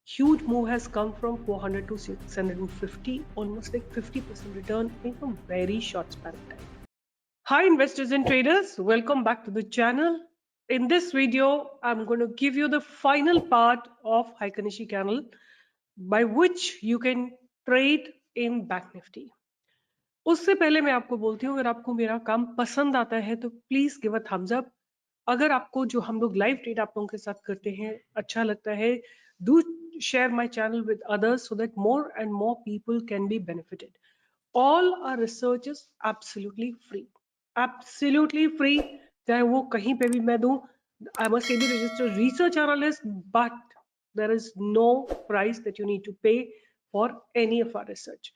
Huge move has come from 400 to 650, almost like 50% return in a very short span of time. Hi investors and traders, welcome back to the channel. In this video, I'm going to give you the final part of Heikin-Ashi candle by which you can trade in Bank Nifty. उससे पहले मैं आपको बोलती हूँ, अगर आपको मेरा काम पसंद आता है तो please give a thumbs up. अगर आपको जो हम लोग लाइव ट्रेड आप लोगों के साथ करते हैं अच्छा लगता है, do share my channel with others so that more and more people can be benefited. All our research is absolutely free, चाहे वो कहीं पे भी मैं दूं। I am a SEBI registered research analyst, but there is no price that you need to pay for any of our research.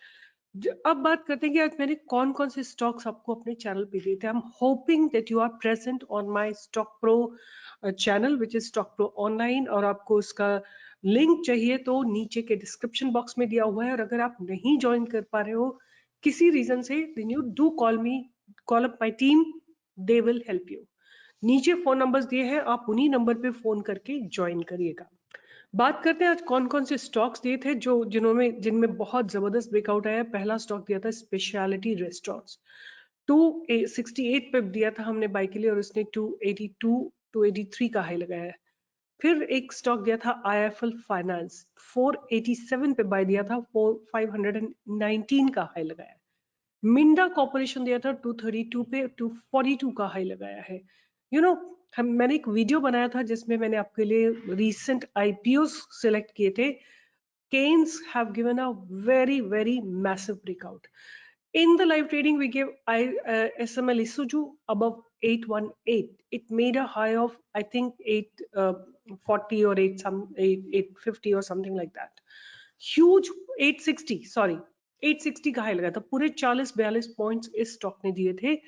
अब बात करते हैं कि आज मैंने कौन कौन से स्टॉक्स आपको अपने चैनल पे दिए थे। I am hoping that you are present on my Stock Pro channel which is Stock Pro online, और आपको उसका लिंक चाहिए तो नीचे के डिस्क्रिप्शन बॉक्स में दिया हुआ है। और अगर आप नहीं ज्वाइन कर पा रहे हो किसी रीजन से, then you do call me, call up my team, they will help you. नीचे फोन नंबर्स दिए हैं, आप उन्हीं नंबर पे फोन करके ज्वाइन करिएगा। बात करते हैं आज कौन कौन से स्टॉक्स दिए थे जो जिनमें बहुत जबरदस्त ब्रेकआउट आया। पहला स्टॉक दिया था स्पेशलिटी रेस्टोरेंट्स, 268 पे दिया था हमने बाय के लिए, और उसने 282 283 का हाई लगाया है। फिर एक स्टॉक दिया था IIFL फाइनेंस, 487 पे बाय दिया था, 519 का हाई लगाया है। मिंडा कॉर्पोरेशन दिया था 232 पे, 242 का हाई लगाया है। मैंने एक वीडियो बनाया था जिसमें मैंने आपके लिए रीसेंट IPOs सिलेक्ट किए थे। Canes have given a very massive breakout. In the live trading, we gave SML Isuzu above 818. It made a high of I think 840 or 850 or something like that. Huge 860, sorry 860 का high लगा था। पूरे 40-42 points इस stock ने दिए थे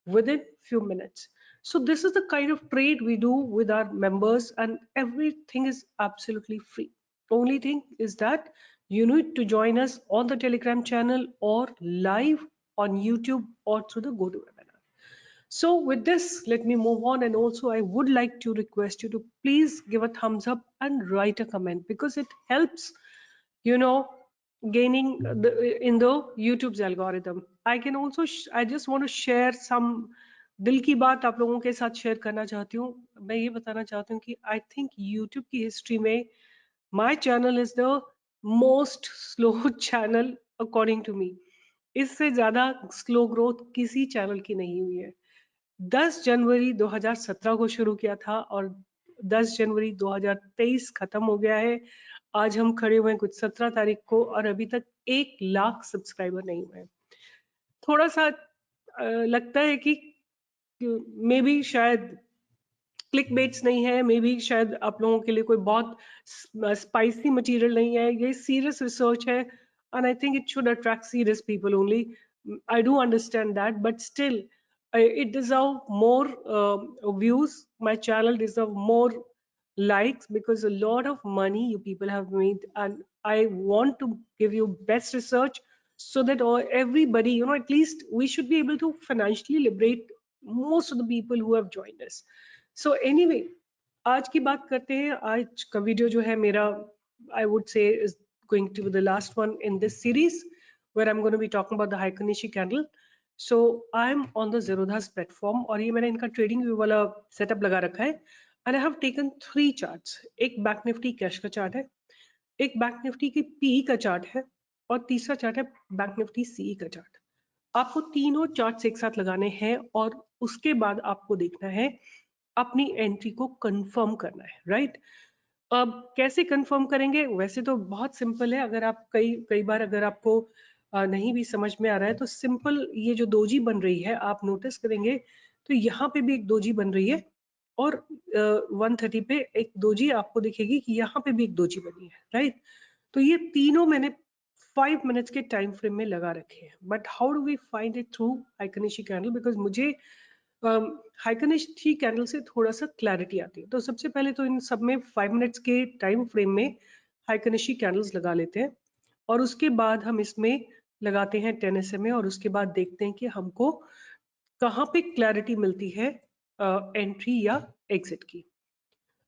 with in few minutes. So this is the kind of trade we do with our members, and everything is absolutely free. Only thing is that you need to join us on the Telegram channel or live on YouTube or through the GoToWebinar. So with this, let me move on, and also I would like to request you to please give a thumbs up and write a comment, because it helps, you know, gaining in the YouTube's algorithm. I can also I just want to share some दिल की बात आप लोगों के साथ share करना चाहती हूँ। मैं ये बताना चाहती हूँ कि आई थिंक यूट्यूब की हिस्ट्री में my channel is the most slow channel according to me. इससे ज्यादा स्लो ग्रोथ किसी चैनल की नहीं हुई है। 10 जनवरी 2017 को शुरू किया था और 10 जनवरी 2023 खत्म हो गया है। आज हम खड़े हुए हैं कुछ 17 तारीख को, और अभी तक 1 लाख सब्सक्राइबर नहीं हुए। थोड़ा सा लगता है कि मे बी शायद क्लिक बेट्स नहीं है, मे बी शायद आप लोगों के लिए कोई बहुत स्पाइसी मटेरियल नहीं है। ये सीरियस रिसर्च है, and I think it should attract serious people only. I do understand that, but still it deserve more views. My channel deserve more likes, because a lot of money you people have made, and I want to give you best research so that everybody, at least we should be able to financially liberate most of the people who have joined us. So anyway, आज की बात करते हैं। आज का video जो है मेरा, I would say is going to be the last one in this series, where I'm going to be talking about the Heikin-Ashi candle. So I'm on the Zerodha's platform, और ये मैंने इनका ट्रेडिंग व्यू वाला setup लगा रखा है, and I have taken 3 charts. एक bank Nifty cash का चार्ट है, एक बैंक निफ्टी की PE का चार्ट है, और तीसरा चार्ट है बैंक निफ्टी CE का चार्ट। आपको तीनों चार्ट्स एक साथ लगाने हैं, और उसके बाद आपको देखना है, अपनी एंट्री को कंफर्म करना है, राइट? अब कैसे कंफर्म करेंगे? वैसे तो बहुत सिंपल है। अगर आप कई कई बार अगर आपको नहीं भी समझ में आ रहा है तो सिंपल, ये जो दोजी बन रही है आप नोटिस करेंगे तो यहाँ पे भी एक दोजी बन रही है, और 130 पे एक दोजी आपको दिखेगी कि यहाँ पे भी एक दोजी बनी है, राइट? तो ये तीनों मैंने 5 मिनट्स के टाइम फ्रेम में लगा रखे हैं। But how do we find it through Heikin-Ashi candle? Because मुझे Heikin-Ashi कैंडल से थोड़ा सा क्लैरिटी आती है। तो सबसे पहले तो इन सब में 5 मिनट्स के टाइम फ्रेम में Heikin-Ashi कैंडल्स लगा लेते हैं, और उसके बाद हम इसमें लगाते हैं 10 SMA, और उसके बाद देखते हैं कि हमको कहाँ पे क्लैरिटी मिलती है एंट्री या एग्जिट की।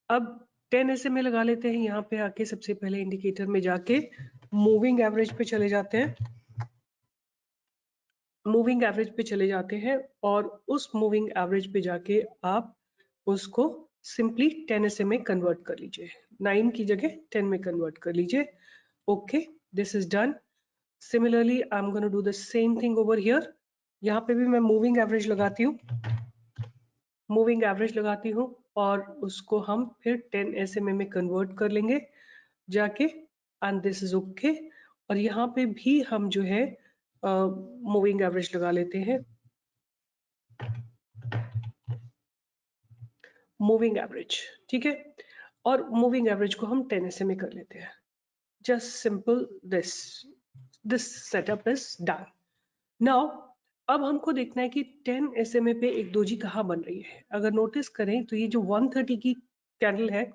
अब 10 SMA लगा लेते हैं। यहाँ पे आके सबसे पहले इंडिकेटर में जाके मूविंग एवरेज पे चले जाते हैं। मूविंग एवरेज पे चले जाते हैं और उस मूविंग एवरेज पे जाके आप उसको सिंपली 10 SMA कन्वर्ट कर लीजिए। 9 की जगह 10 में कन्वर्ट कर लीजिए। Okay, this is done. Similarly I am gonna do the same thing over here. यहाँ पे भी मैं मूविंग एवरेज लगाती हूँ, मूविंग एवरेज लगाती हूँ और उसको हम फिर 10 SMA में कन्वर्ट कर लेंगे जाके, एंड दिस इज ओके। और यहाँ पे भी हम जो है मूविंग एवरेज लगा लेते हैं, मूविंग एवरेज, ठीक है। और मूविंग एवरेज को हम 10 SMA कर लेते हैं। Just simple this setup is done. Now अब हमको देखना है कि 10 SMA पे एक दोजी कहाँ बन रही है। अगर नोटिस करें तो ये जो 130 की कैंडल है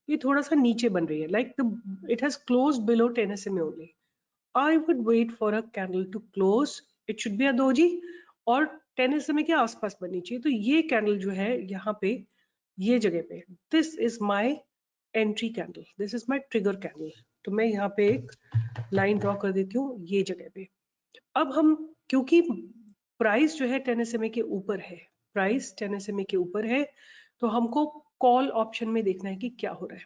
ये थोड़ा सा नीचे बन रही है, like it has close below 10 SMA only. I would wait for a candle to close, it should be a doji और 10 SMA के आसपास बननी चाहिए। तो ये कैंडल जो है यहाँ पे ये जगह पे, this is my entry candle, this is my trigger candle. तो मैं यहाँ पे एक लाइन ड्रॉ कर देती हूँ ये जगह पे। अब हम, क्योंकि प्राइस जो है 10 SMA के ऊपर है, प्राइस 10 SMA के ऊपर है, तो हमको कॉल ऑप्शन में देखना है कि क्या हो रहा है।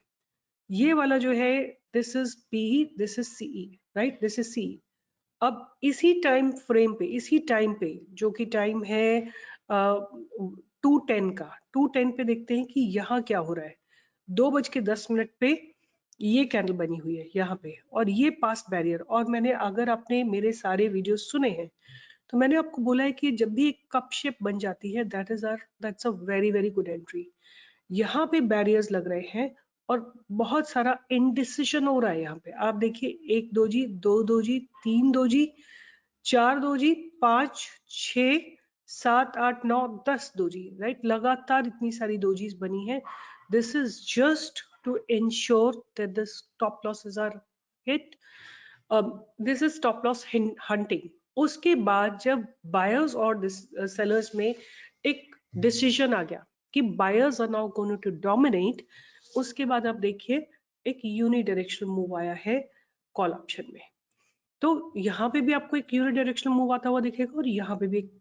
ये वाला जो है this is P, this is CE, right, this is C. अब इसी टाइम फ्रेम पे, इसी टाइम पे जो कि टाइम है 2:10 का, 2:10 पे देखते हैं कि यहाँ क्या हो रहा है। 2:10 पे ये कैंडल बनी हुई है यहाँ पे और ये पास्ट बैरियर। और मैंने, अगर आपने मेरे सारे वीडियो सुने हैं तो मैंने आपको बोला है कि जब भी एक कप शेप बन जाती है that's a very very good entry. यहाँ पे बैरियर्स लग रहे हैं और बहुत सारा इनडिसिशन हो रहा है यहाँ पे। आप देखिए, एक दोजी, दो दोजी, तीन दोजी, चार दोजी, 5, 6, 7, 8, 9, 10 दोजी, राइट। लगातार इतनी सारी दोजीज बनी है। This is just to ensure that the stop losses are hit. This is stop loss hunting. उसके बाद जब बायर्स और सेलर्स में एक डिसीजन आ गया कि buyers are now going to dominate, उसके बाद आप देखिए एक यूनिडायरेक्शनल मूव आया है कॉल ऑप्शन में। तो यहाँ पे भी आपको एक यूनिडायरेक्शनल मूव आता हुआ दिखेगा और यहाँ पे भी एक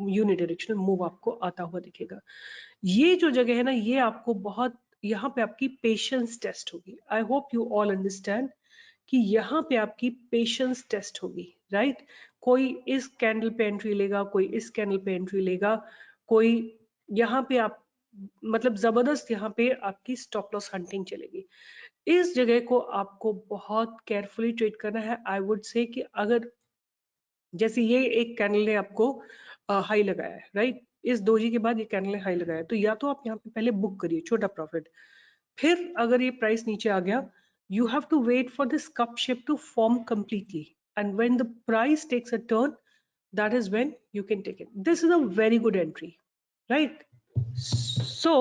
यूनिडायरेक्शनल मूव आपको आता हुआ दिखेगा। ये जो जगह है ना, ये आपको बहुत, यहाँ पे आपकी पेशेंस टेस्ट होगी। I hope you all understand कि यहाँ पे आपकी पेशेंस टेस्ट होगी, राइट। कोई इस कैंडल पे एंट्री लेगा, कोई इस कैंडल पे एंट्री लेगा, कोई यहाँ पे आप, मतलब जबरदस्त यहाँ पे आपकी स्टॉप लॉस हंटिंग चलेगी। इस जगह को आपको बहुत केयरफुली ट्रेड करना है। आई वुड से कि अगर जैसे ये एक कैंडल ने आपको हाई लगाया है, राइट, इस दोजी के बाद ये कैंडल ने हाई लगाया है, तो या तो आप यहाँ पे पहले बुक करिए छोटा प्रॉफिट। फिर अगर ये प्राइस नीचे आ गया, you have to wait for this cup shape to form completely, and when the price takes a turn, that is when you can take it. This is a very good entry, right? So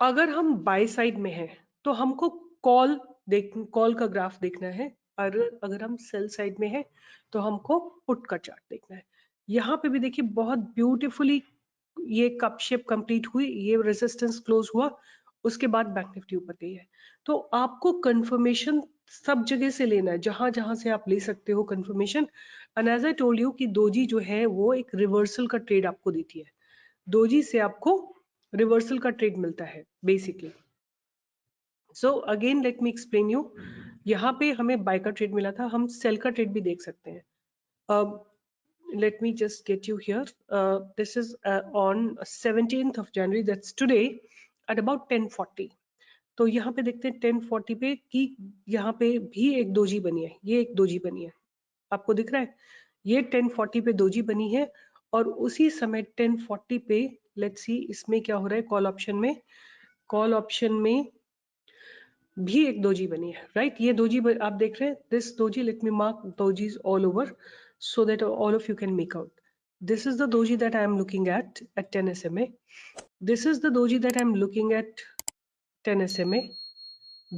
अगर हम by side में हैं तो हमको call का graph देखना है, और अगर हम सेल साइड में हैं तो हमको पुट का चार्ट देखना है। यहाँ पे भी देखिए बहुत ब्यूटीफुली ये कप शेप कंप्लीट हुई, ये रेजिस्टेंस क्लोज हुआ, उसके बाद बैंक निफ्टी ऊपर गई है। तो आपको कंफर्मेशन सब जगह से लेना है, जहां जहां से आप ले सकते हो confirmation. And as I told you कि दोजी जो है वो एक रिवर्सल का ट्रेड आपको देती है। दोजी से आपको रिवर्सल का ट्रेड मिलता है basically. So again let me explain you. यहाँ पे हमें बाय का ट्रेड मिला था, हम सेल का ट्रेड भी देख सकते हैं। let me just get you here. This is on 17th of January, that's today, at about 10:40. तो यहाँ पे देखते हैं 10:40 पे कि यहाँ पे भी एक दोजी बनी है, ये एक दोजी बनी है, आपको दिख रहा है, ये 10:40 पे दोजी बनी है। और उसी समय 10:40 पे लेट्स सी इसमें क्या हो रहा है कॉल ऑप्शन में। कॉल ऑप्शन में भी एक दोजी बनी है, राइट। ये दोजी आप देख रहे हैं, this doji, let me mark dojis all over so that all of you can make out. This is the doji that I am looking at 10 SMA. This is the doji that I am looking at 10 SMA.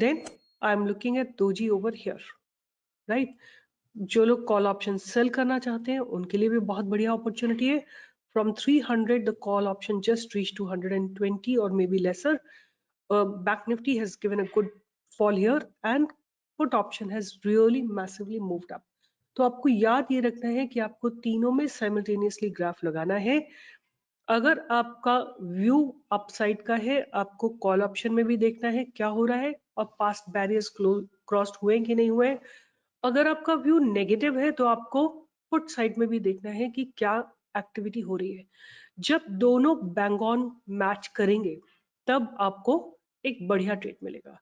Then I am looking at doji over here, right? जो लोग call option sell करना चाहते हैं उनके लिए भी बहुत बढ़िया अपॉर्चुनिटी है। From 300 the call option just reached to 120 or maybe lesser. Bank Nifty has given a good fall here and put option has really massively moved up. तो आपको याद ये रखना है कि आपको तीनों में साइमल्टेनियसली ग्राफ लगाना है। अगर आपका व्यू अपसाइड का है, आपको कॉल ऑप्शन में भी देखना है क्या हो रहा है और पास्ट बैरियर्स क्रॉस्ड हुए कि नहीं हुए। अगर आपका व्यू नेगेटिव है तो आपको पुट साइड में भी देखना है कि क्या एक्टिविटी हो रही है। जब दोनों बैंग ऑन मैच करेंगे तब आपको एक बढ़िया ट्रेड मिलेगा।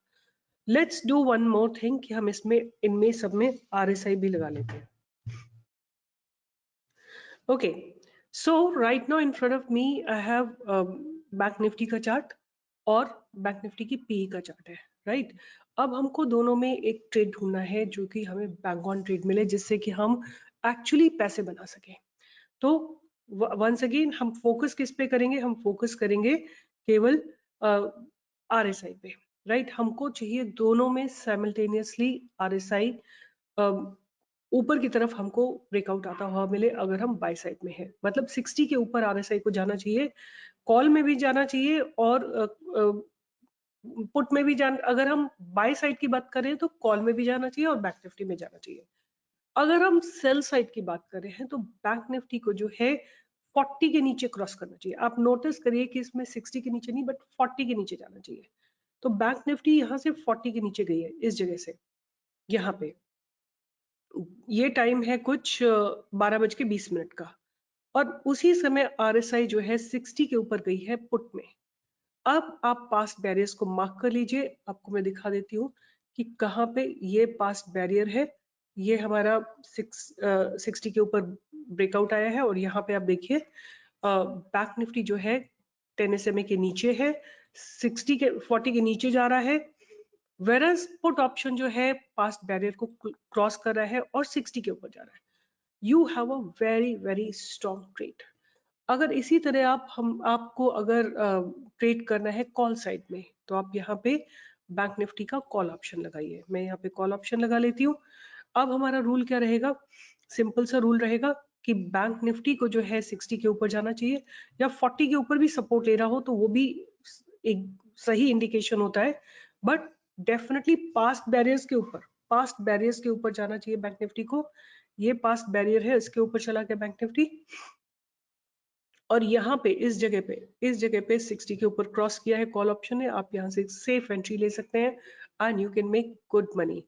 Let's do one more thing कि हम इसमें इनमें सब में RSI भी लगा लेते हैं। Okay, so right now in front of me I have bank Nifty का चार्ट और बैंक निफ्टी की PE का चार्ट है, राइट। अब हमको दोनों में एक ट्रेड ढूंढना है जो कि हमें बैंक ऑन ट्रेड मिले, जिससे कि हम एक्चुअली पैसे बना सकें। तो वंस अगेन हम फोकस किस पे करेंगे? हम फोकस करेंगे केवल RSI पे, राइट। हमको चाहिए दोनों में साइमल्टेनियसली RSI ऊपर की तरफ हमको ब्रेकआउट आता हुआ मिले अगर हम बाय साइड में है, मतलब 60 के ऊपर RSI को जाना चाहिए, कॉल में भी जाना चाहिए और पुट में भी अगर हम बाय साइड की बात करें तो कॉल में भी जाना चाहिए और बैंक निफ्टी में जाना चाहिए। अगर हम सेल साइड की बात कर रहे हैं तो बैंक निफ्टी को जो है 40 के नीचे क्रॉस करना चाहिए। आप नोटिस करिए कि इसमें 60 के नीचे नहीं बट 40 के नीचे जाना चाहिए। तो बैंक निफ्टी यहाँ से 40 के नीचे गई है इस जगह से, यहाँ पे ये टाइम है कुछ 12:20 का, और उसी समय RSI जो है 60 के ऊपर गई है पुट में। अब आप पास्ट बैरियर्स को मार्क कर लीजिए। आपको मैं दिखा देती हूँ कि कहाँ पे ये पास्ट बैरियर है। ये हमारा 60 के ऊपर ब्रेकआउट आया है और यहाँ पे आप देखिए बैंक निफ्टी जो है 10 SMA के नीचे है, 40 के नीचे जा रहा है, वेरस पुट ऑप्शन जो है पास्ट बैरियर को क्रॉस कर रहा है और 60 के ऊपर जा रहा है। You have a very very strong trade. अगर इसी तरह आपको अगर ट्रेड करना है कॉल साइड में तो आप यहाँ पे बैंक निफ्टी का कॉल ऑप्शन लगाइए। मैं यहाँ पे कॉल ऑप्शन लगा लेती हूँ। अब हमारा रूल क्या रहेगा? सिंपल सा रूल रहेगा कि बैंक निफ्टी को जो है 60 के ऊपर जाना चाहिए, या 40 के ऊपर भी सपोर्ट ले रहा हो तो वो भी एक सही इंडिकेशन होता है, बट डेफिनेटली पास्ट बैरियर्स के ऊपर जाना चाहिए बैंक निफ्टी को। ये पास्ट बैरियर है, इसके ऊपर चला गया बैंक निफ्टी और यहाँ पे इस जगह पे 60 के ऊपर क्रॉस किया है कॉल ऑप्शन है। आप यहाँ से सेफ एंट्री ले सकते हैं and you can make good money.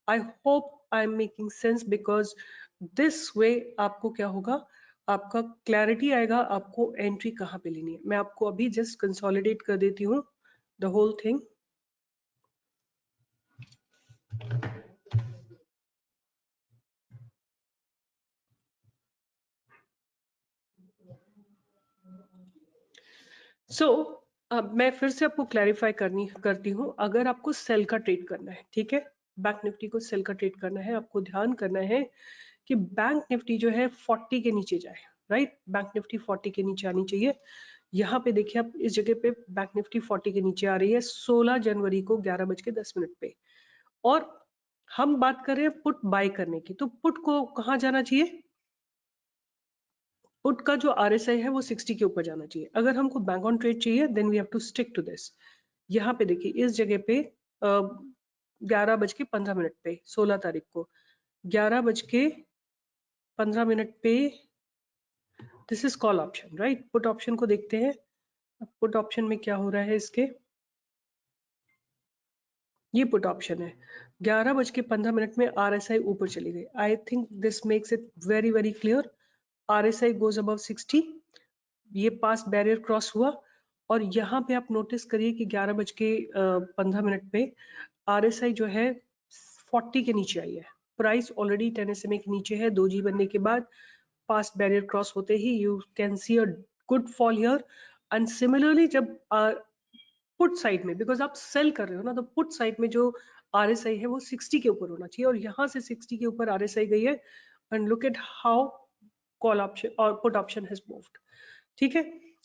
I hope I am making sense, because this way आपको क्या होगा, आपका क्लैरिटी आएगा आपको एंट्री कहाँ पे लेनी है। मैं आपको अभी जस्ट कंसोलिडेट कर देती हूँ द होल थिंग। सो मैं फिर से आपको क्लैरिफाई करती हूँ। अगर आपको सेल का ट्रेड करना है, ठीक है, बैंक निफ्टी को सेल का ट्रेड करना है, आपको ध्यान करना है कि बैंक निफ्टी जो है 40 के नीचे जाए, राइट। बैंक निफ्टी 40 के नीचे आनी चाहिए। यहाँ पे देखिए आप इस जगह पे बैंक निफ्टी 40 के नीचे आ रही है 16 जनवरी को 11:10 पे, और हम बात कर रहे हैं पुट बाय करने की। तो पुट को कहाँ जाना चाहिए? पुट का जो RSI है वो 60 के ऊपर जाना चाहिए। अगर हमको बैंक ऑन ट्रेड चाहिए then we have to stick to this. यहाँ पे देखिए इस जगह पे 11:15 पे 16 तारीख को 11:15 पे this is call option, right. Put option को देखते हैं। पुट ऑप्शन में क्या हो रहा है इसके, ये पुट ऑप्शन है 11:15 में RSI ऊपर चली गई। I think this makes it very very clear. RSI goes above 60, ये पास बैरियर क्रॉस हुआ और यहाँ पे आप नोटिस करिए कि 11:15 पे RSI जो है 40 के नीचे आई है। प्राइस ऑलरेडी 10 SMA के नीचे है। 2G बनने के बाद पास्ट बैरियर क्रॉस होते ही you can see a good fall here. And similarly जब पुट साइड में, बिकॉज आप सेल कर रहे हो ना, तो पुट साइड में जो RSI है वो 60 के ऊपर होना चाहिए और यहाँ से 60 के ऊपर RSI गई है। And look at how call option और पुट ऑप्शन हैज मूव्ड, ठीक है।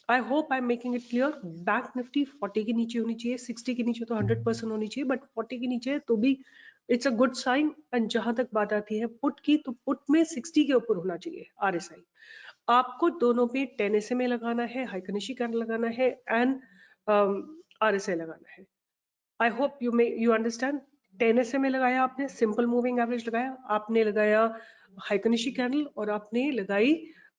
I hope I am making it clear. Bank Nifty 40 के नीचे होनी चाहिए, 60 के नीचे तो 100% होनी चाहिए, बट 40 के नीचे है तो भी it's a good sign. And जहां तक बात आती है पुट की, तो पुट में 60 के ऊपर होना चाहिए RSI। आपको दोनों पे 10 SMA लगाना है, हाइकनिशी का लगाना है एंड RSI लगाना है। I hope you understand. 10 SMA लगाया आपने, सिंपल मूविंग एवरेज लगाया आपने, लगाया हाइकनिशी कैंडल और आपने लगाई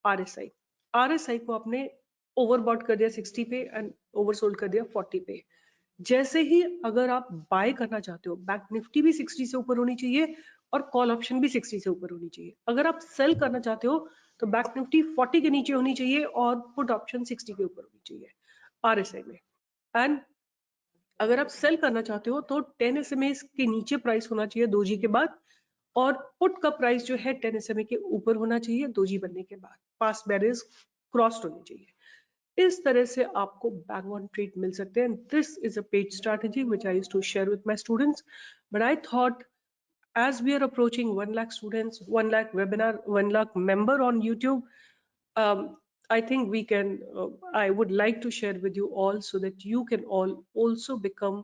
RSI। RSI को आपने ओवरबॉट कर दिया 60 पे एंड ओवरसोल्ड कर दिया 40 पे। जैसे ही अगर आप बाय करना चाहते हो, बैंक निफ्टी भी 60 से ऊपर होनी चाहिए और कॉल ऑप्शन भी 60 से ऊपर होनी चाहिए। अगर आप सेल करना चाहते हो तो बैंक निफ्टी 40 के नीचे होनी चाहिए और पुट ऑप्शन 60 के ऊपर होनी चाहिए RSI में। एंड अगर आप सेल करना चाहते हो तो 10 SMA के नीचे प्राइस होना चाहिए दोजी के बाद, और पुट का प्राइस जो है 10 SMA के ऊपर होना चाहिए दोजी बनने के बाद, पास बैरियर्स क्रॉस होनी चाहिए। इस तरह से आपको बैंक ऑन ट्रेड मिल सकते हैं। This is a paid strategy which I used to share with my students, but I thought as we are approaching 1 lakh students, 1 lakh webinar, 1 lakh member on YouTube, I think we can, I would like to share with you all so that you can all also become,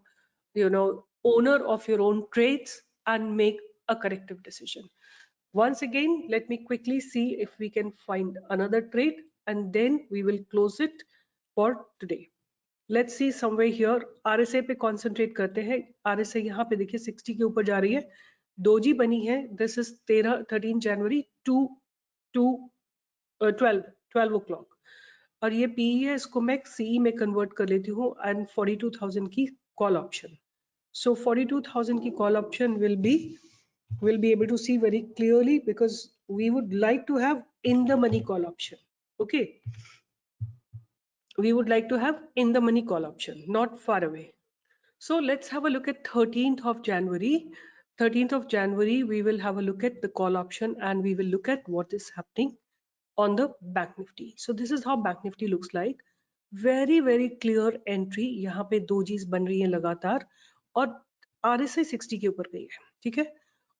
owner of your own trades and make a corrective decision. Once again, let me quickly see if we can find another trade and then we will close it for today. Let's see somewhere here. RSI पे concentrate करते हैं। RSI यहाँ पे देखिए 60 के ऊपर जा रही है, दोजी बनी है। This is 13 January 12 o'clock, और ये PE है, इसको मैं CE में कन्वर्ट कर लेती हूँ एंड 42,000 की कॉल ऑप्शन। So 42,000 की call option will be able to see very clearly because we would like to have in the money call option. Okay, we would like to have in the money call option, not far away. So let's have a look at 13th of January. 13th of January, we will have a look at the call option and we will look at what is happening on the Bank Nifty. So this is how Bank Nifty looks like. very clear entry. यहाँ पे दो चीज बन रही है लगातार और RSI 60 के ऊपर गई है, ठीक है।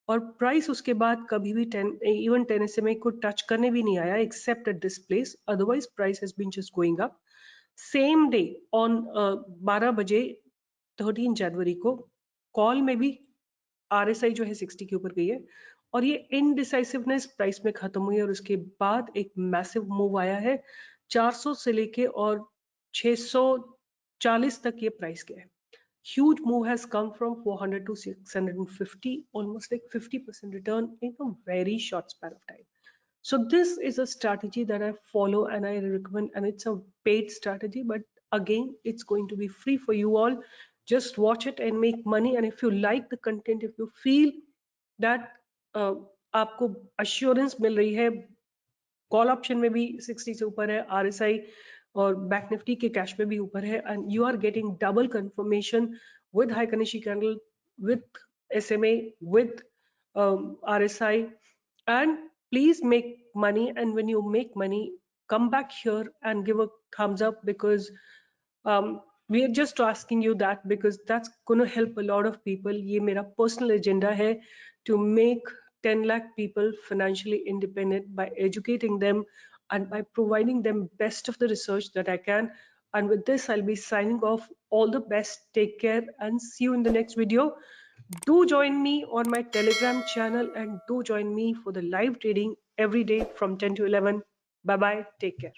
और प्राइस उसके बाद कभी भी 10 SMA को टच करने भी नहीं आया except at this place, otherwise price has been just going up. Same day on 12 बजे 13 जनवरी को कॉल में भी RSI जो है 60 के ऊपर गई है और ये इनडिसाइसिवनेस प्राइस में खत्म हुई है और उसके बाद एक मैसिव मूव आया है 400 से लेके और 640 तक ये प्राइस गया है। Huge move has come from 400 to 650, almost like 50% return in a very short span of time. So this is a strategy that I follow and I recommend, and it's a paid strategy, but again, it's going to be free for you all. Just watch it and make money. And if you like the content, if you feel that आपको assurance मिल रही है, call option में भी 60 से ऊपर है, RSI और bank Nifty के कैश में भी ऊपर है, and you are getting double confirmation with high कनिशी candle, with SMA, with RSI, and please make money. And when you make money, come back here and give a thumbs up because we are just asking you that because that's going to help a lot of people. ये मेरा personal agenda है to make 10 lakh people financially independent by educating them and by providing them best of the research that I can. And with this, I'll be signing off. All the best. Take care and see you in the next video. Do join me on my Telegram channel and do join me for the live trading every day from 10 to 11. Bye bye. Take care.